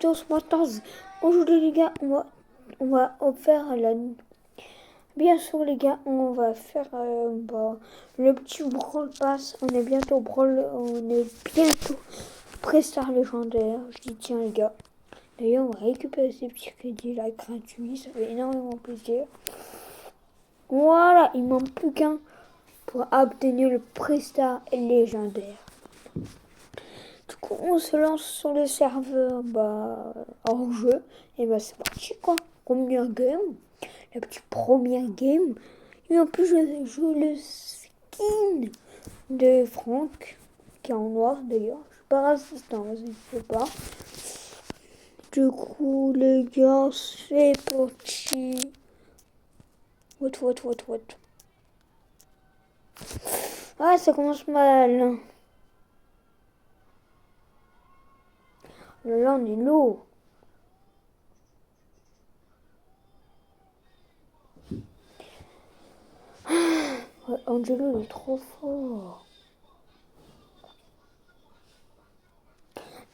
Doritos Motors. Aujourd'hui les gars, on va faire la... Bien sûr les gars, on va faire le petit Brawl Pass. On est bientôt Pré-Star légendaire. Je dis tiens les gars. D'ailleurs on va récupérer ces petits crédits là gratuits. Ça fait énormément plaisir. Voilà, il manque plus qu'un pour obtenir le Pré-Star légendaire. Du coup, on se lance sur le serveur hors jeu. Et c'est parti quoi. Première game. La petite première game. Et en plus, je joue le skin de Franck, qui est en noir d'ailleurs. Je suis pas raciste, hein, je sais pas. Du coup, les gars, c'est parti. What. Ah, ça commence mal. Là, on est lourd. Ouais, Angelo, il est trop fort.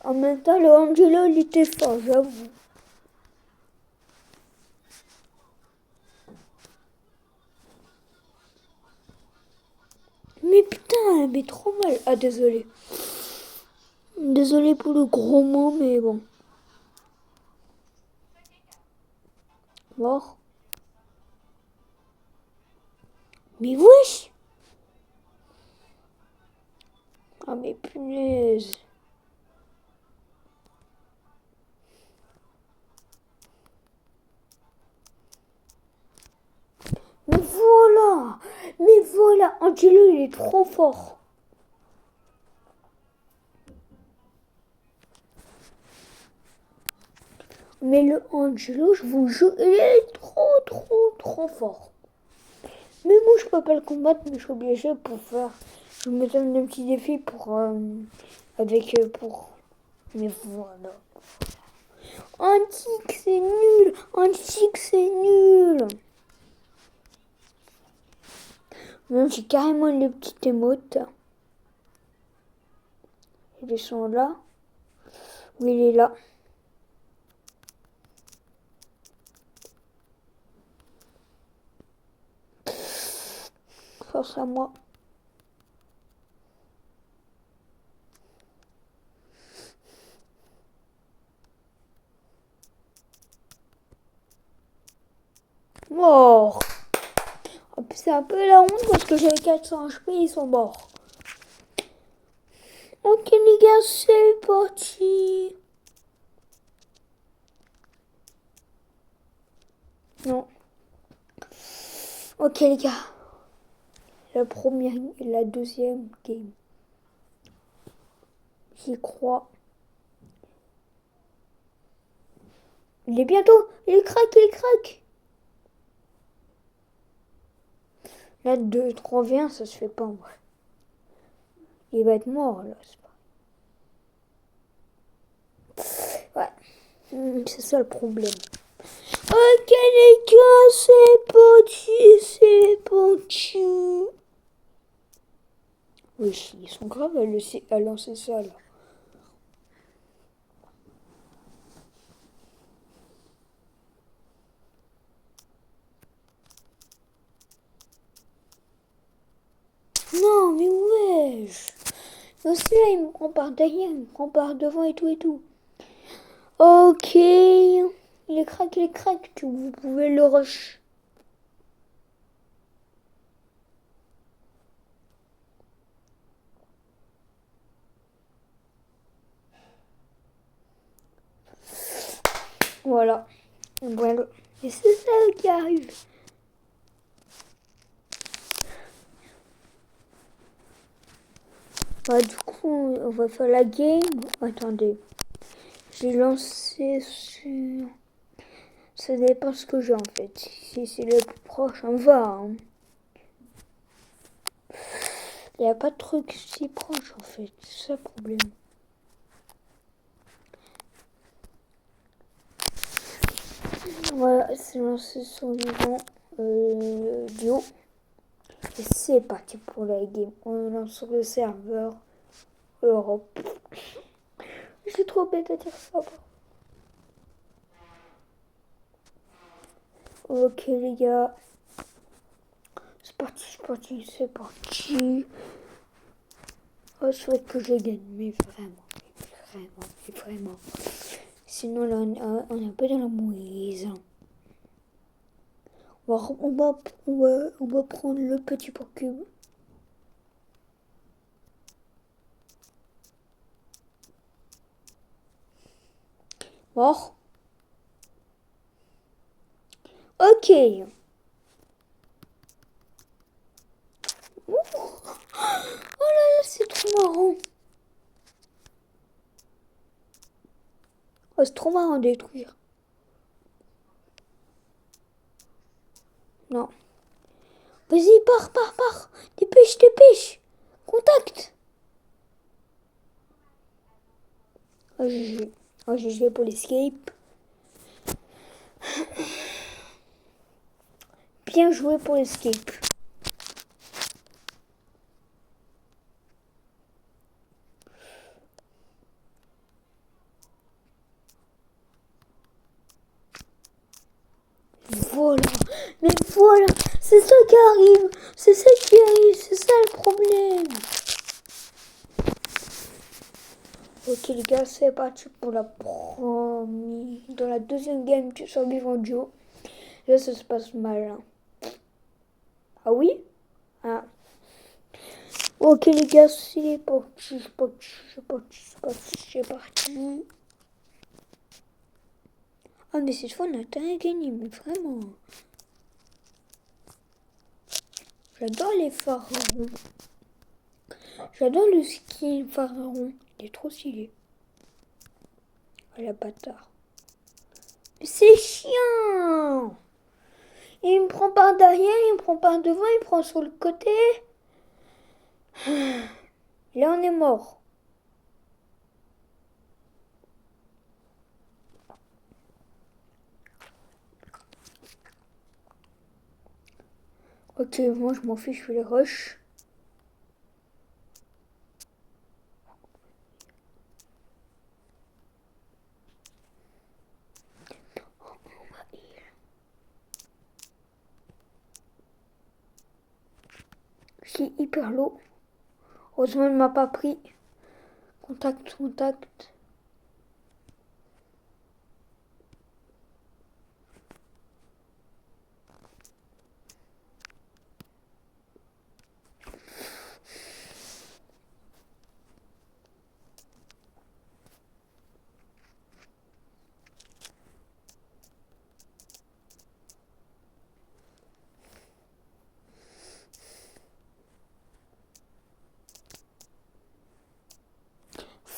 En même temps, le Angelo, il était fort, j'avoue. Mais putain, elle met trop mal. Ah, désolé. Désolé pour le gros mot, mais bon. Mort. Mais wesh. Ah, mais punaise. Mais voilà. Angelo, il est trop fort. Mais le Angelo, je vous jure, il est trop fort. Mais moi, je peux pas le combattre, mais je suis obligée pour faire... Je me donne un petit défi pour... Mais voilà. Antique, c'est nul. Antique, c'est nul. Même j'ai carrément les petites émotes. Ils sont là. Oui, il est là. Force à moi. Mort. C'est un peu la honte parce que j'avais 400 HP, ils sont morts. Ok les gars, c'est parti. Non. Ok les gars. La première et la deuxième game. J'y crois. Il est bientôt. Il craque. Là, 2, 3 v ça se fait pas en vrai. Il va être mort là, c'est pas... Ouais, c'est ça le problème. Ok les gars, c'est parti. Oui, ils sont graves à lancer ça là. Non, mais wesh. Aussi là, il me prend par derrière, il me prend par devant et tout. Ok. Il est crack. Vous pouvez le rush. Voilà. Et c'est ça qui arrive. Du coup, on va faire la game. Attendez. J'ai lancé sur... Ça dépend ce que j'ai en fait. Si c'est le plus proche, on va. Hein. Il n'y a pas de truc si proche en fait. C'est ça le problème. Voilà, c'est lancé sur le duo. Et c'est parti pour la game. On lance sur le serveur Europe. Je suis trop bête à dire ça. Ok les gars. C'est parti, c'est parti, c'est parti. Oh, je souhaite que je gagne, mais vraiment. Sinon là, on est un peu dans la mouise. On va prendre le petit pot cube. Mort. Ok. Oh là là, c'est trop marrant. Oh, c'est trop marrant de détruire. Non. Vas-y, pars. Dépêche. Contact. Oh, GG. Oh, GG pour l'escape. Bien joué pour l'escape. Voilà. Mais voilà. C'est ça qui arrive. C'est ça le problème. Ok les gars, c'est parti pour la première. Dans la deuxième game du survivant duo. Là, ça se passe mal. Hein. Ah oui? Ah. Ok les gars, c'est parti. Ah mais cette fois on a gagné, mais vraiment. J'adore les pharaons. J'adore le skin pharaon. Il est trop stylé. Oh la bâtard. Mais c'est chiant. Il me prend par derrière, il me prend par devant, il me prend sur le côté. Là on est mort. Ok, moi je m'en fiche, je fais les rushs. Je suis hyper low. Heureusement il ne m'a pas pris. Contact.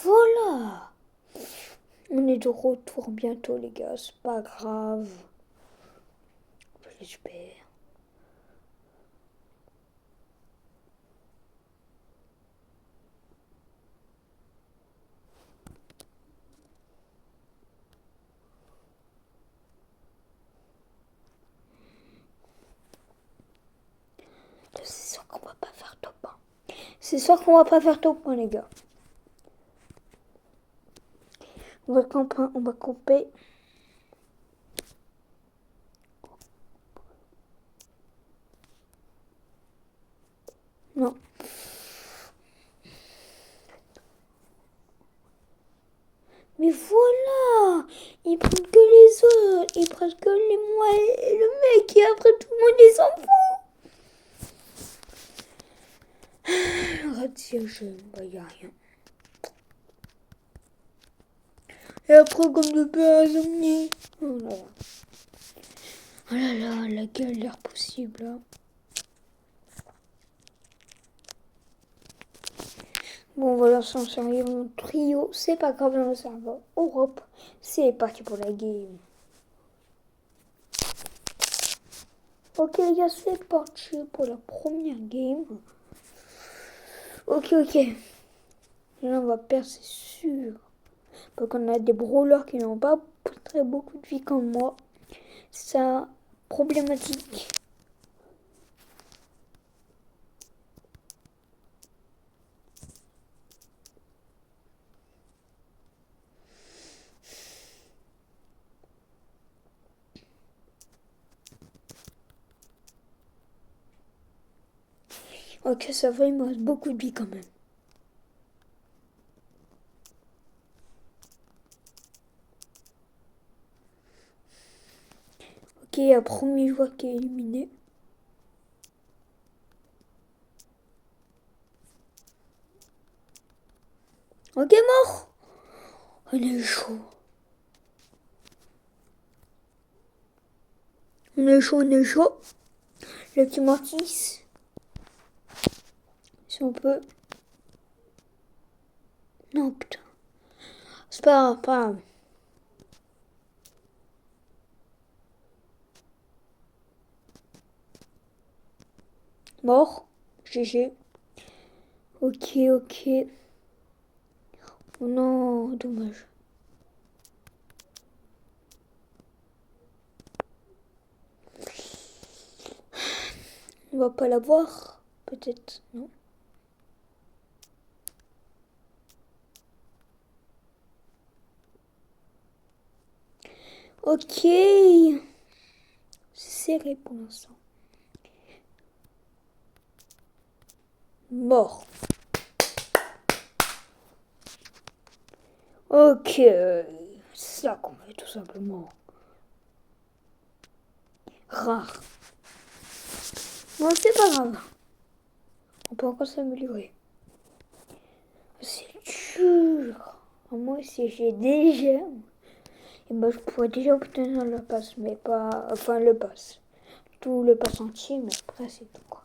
Voilà. On est de retour bientôt les gars, c'est pas grave. J'espère. C'est sûr qu'on va pas faire top 1. C'est sûr qu'on va pas faire top 1 les gars. On va camper. Non. Mais voilà. Ils prennent que les autres. Ils prennent que les moi et le mec. Et après tout le monde les s'en fout. Radia, bah y a rien. Et après comme de peur insomnie. Oh là là. Oh là là, la galère possible là. Bon, voilà, sans sérieux, mon trio, c'est pas grave dans le serveur Europe. C'est parti pour la game. Ok les gars, c'est parti pour la première game. Ok. Là, on va perdre, c'est sûr. Parce qu'on a des brawlers qui n'ont pas très beaucoup de vie comme moi. C'est problématique. Ok, ça va, il me reste beaucoup de vie quand même. Ok, il y a premier joueur qui est éliminé. Ok, mort. On est chaud. On est chaud, on est chaud. Le petit Mortis. Si on peut. Non, putain. C'est pas grave, pas grave. Mort. GG. Ok, ok. Oh non, dommage. On va pas l'avoir. Peut-être, non. Ok. C'est serré pour l'instant. Mort. Ok. C'est ça qu'on veut tout simplement. Rare. Non, c'est pas grave. On peut encore s'améliorer. C'est dur. Moi, si j'ai déjà, et ben, je pourrais déjà obtenir le pass, mais pas. Enfin, le pass. Tout le pass entier, mais après, c'est tout quoi.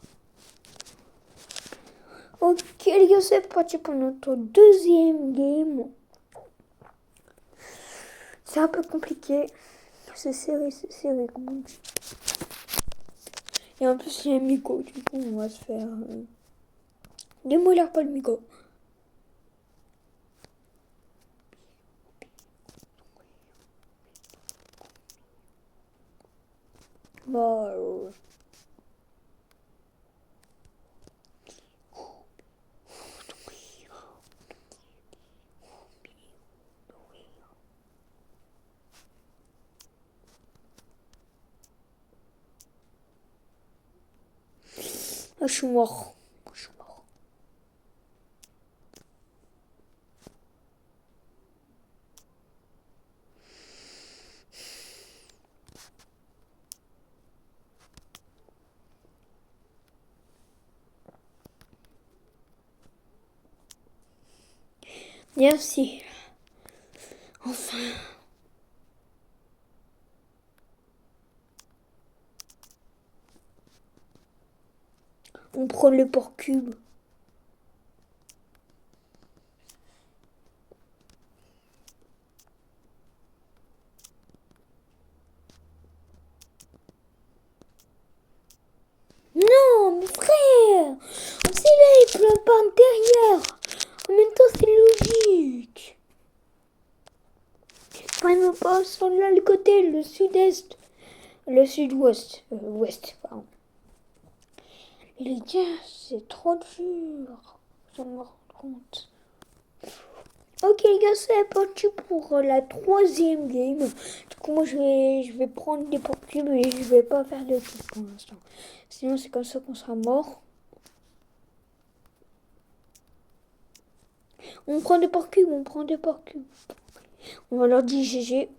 Ok, les gars, c'est parti pour notre deuxième game. C'est un peu compliqué. C'est serré, comme on dit. Et en plus, il y a un Miko, du coup, on va se faire. Démolir pas le Miko. Bon. Ah, je suis mort. Je suis mort. Merci. Enfin. On prend le port cube. Non, mes frères. C'est là, il pleut par derrière. En même temps, c'est logique. Enfin, il me passe sur là, le côté, le sud-est. Le sud-ouest. Ouest, pardon. Et les gars, c'est trop dur. Je me rends compte. Ok les gars, c'est parti pour la troisième game. Du coup, moi, je vais prendre des portes cubes et je vais pas faire de trucs pour l'instant. Sinon, c'est comme ça qu'on sera mort. On prend des portes cubes, on prend des portes cubes. On va leur dire GG.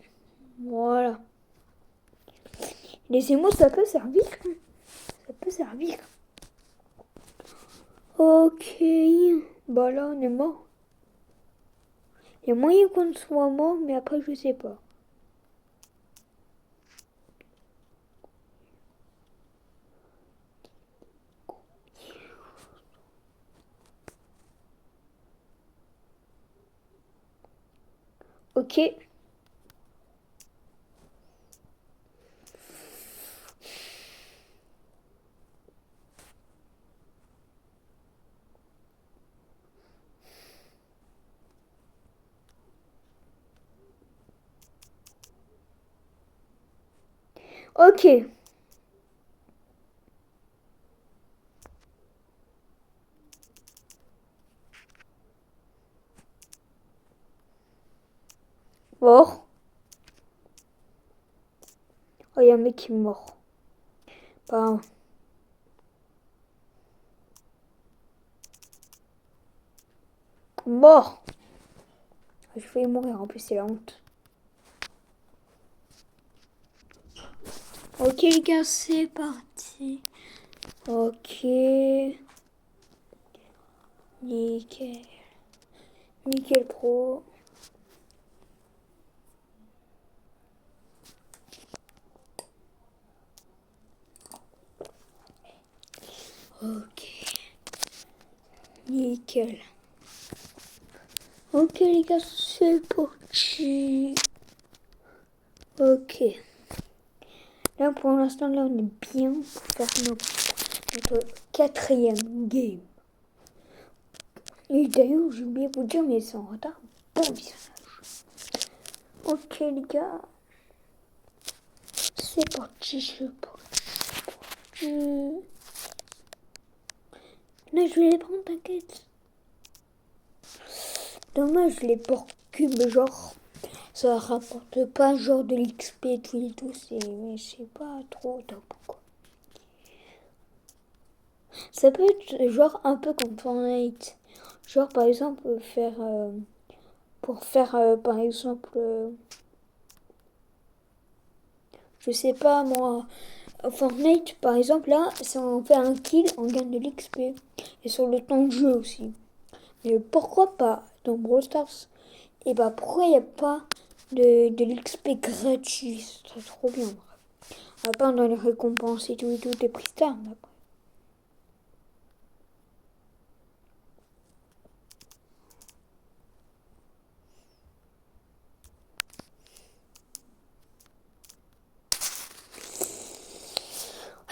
Voilà. Les émaux, ça peut servir. Ça peut servir. Ok. Bah là, on est mort. Il y a moyen qu'on soit mort, mais après, je sais pas. Ok. Ok. Mort. Oh, il y a un mec qui est mort. Bah, Bon. Je vais mourir en plus, c'est la honte. Ok les gars, c'est parti. Ok. Nickel. Nickel pro. Ok. Nickel. Ok les gars, c'est parti. Ok. Là pour l'instant, là on est bien pour faire notre 4e game. Et d'ailleurs, j'ai oublié de vous dire, mais c'est en retard. Bon visionnage. Ok les gars. C'est parti, c'est parti. Là je vais les prendre, t'inquiète. Dommage les porcs cubes, genre. Ça rapporte pas genre de l'XP et tout, c'est pas trop top quoi. Ça peut être genre un peu comme Fortnite. Genre par exemple pour faire par exemple je sais pas moi Fortnite par exemple là si on fait un kill on gagne de l'XP et sur le temps de jeu aussi. Mais pourquoi pas dans Brawl Stars? Et bah pourquoi il n'y a pas de l'XP gratuit? C'est trop bien. À part dans les récompenses et tout, t'es pris star après.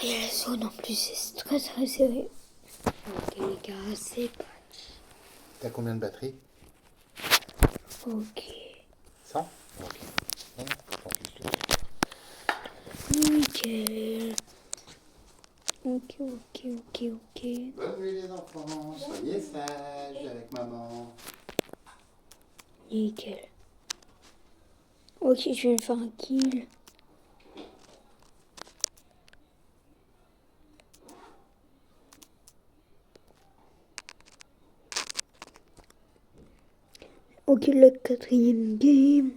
Il y a la zone en plus, c'est très très serré. Ok les gars, c'est parti. T'as combien de batterie? Ok. 100? Ok. Non, Nickel. Ok, ok, ok, ok. bonne nuit les enfants, soyez sages avec maman. Nickel. Ok, je vais faire un kill. Ok, le 4e game.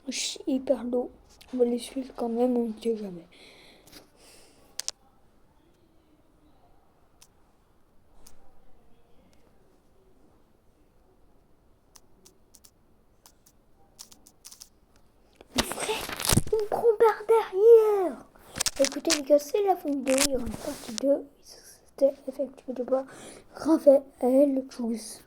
Je suis hyper low. On va les suivre quand même, on ne sait jamais. On prend par derrière. Écoutez les gars, c'est la fin de vidéo. Il y aura une partie 2. C'était effectivement pas Raphaël Juice.